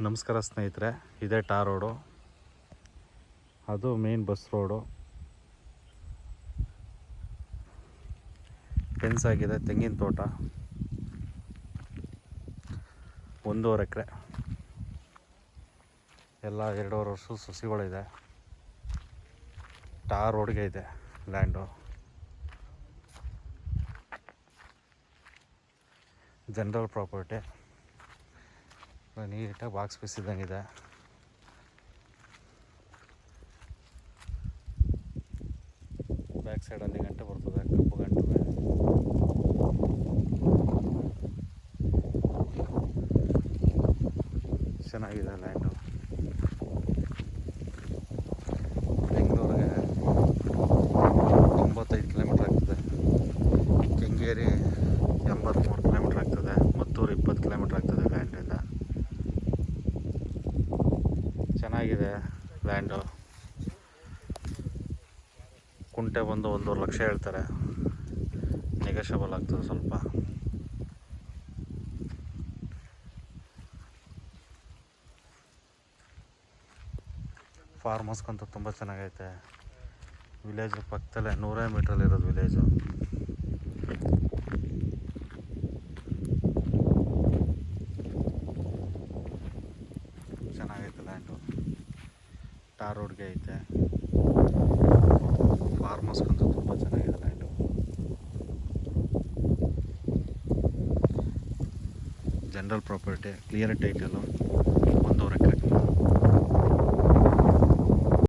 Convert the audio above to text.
ನಮಸ್ಕಾರ ಸ್ನೇಹಿತರೆ, ಇದೇ ಟಾರ್ ರೋಡು, ಅದು ಮೇನ್ ಬಸ್ ರೋಡು. ಫೆನ್ಸ್ ಆಗಿದೆ, ತೆಂಗಿನ ತೋಟ, 1.5 ಎಕರೆ, ಎಲ್ಲ 2.5 ವರ್ಷದ ಸಸಿಗಳಿದೆ. ಟಾರ್ ರೋಡ್ಗೆ ಇದೆ ಲ್ಯಾಂಡು. ಜನರಲ್ ಪ್ರಾಪರ್ಟಿ, ನೀಟಾಗಿ ಬಾಕ್ಸ್ ಪೀಸ್ ಇದ್ದಂಗಿದೆ. ಬ್ಯಾಕ್ ಸೈಡಲ್ಲಿ ಗಂಟೆ ಬರ್ತದೆ, ಕಪ್ಪು ಗಂಟೆ. ಚೆನ್ನಾಗಿದೆ ಲ್ಯಾಂಡು. ಬೆಂಗಳೂರಿಗೆ 95 ಕಿಲೋಮೀಟ್ರ್ ಆಗ್ತದೆ, ಕೆಂಗೇರಿ 83 ಕಿಲೋಮೀಟ್ರ್ ಆಗ್ತದೆ, ಮತ್ತೂರು 20 ಕಿಲೋಮೀಟ್ರ್ ಆಗ್ತದೆ ಲ್ಯಾಂಡಿಂದ. ಚೆನ್ನಾಗಿದೆ ಲ್ಯಾಂಡು. ಕುಂಟೆ ಬಂದು 1.5 ಲಕ್ಷ ಹೇಳ್ತಾರೆ, ನೆಗೋಷಿಯಬಲ್ ಆಗ್ತದೆ ಸ್ವಲ್ಪ. ಫಾರ್ಮ್ ಹೌಸ್ಗಂತೂ ತುಂಬ ಚೆನ್ನಾಗೈತೆ. ವಿಲೇಜ್ ಪಕ್ಕದಲ್ಲೇ 100 ಮೀಟ್ರಲ್ಲಿರೋದು ವಿಲೇಜು. ಚೆನ್ನಾಗೈತೆ ಲ್ಯಾಂಡು. ಟಾರ್ ರೋಡ್ಗೆ ಐತೆ. ಫಾರ್ಮ್ ಹೌಸ್ಗಂತೂ ತುಂಬ ಚೆನ್ನಾಗಿದೆ land. General property, clear title.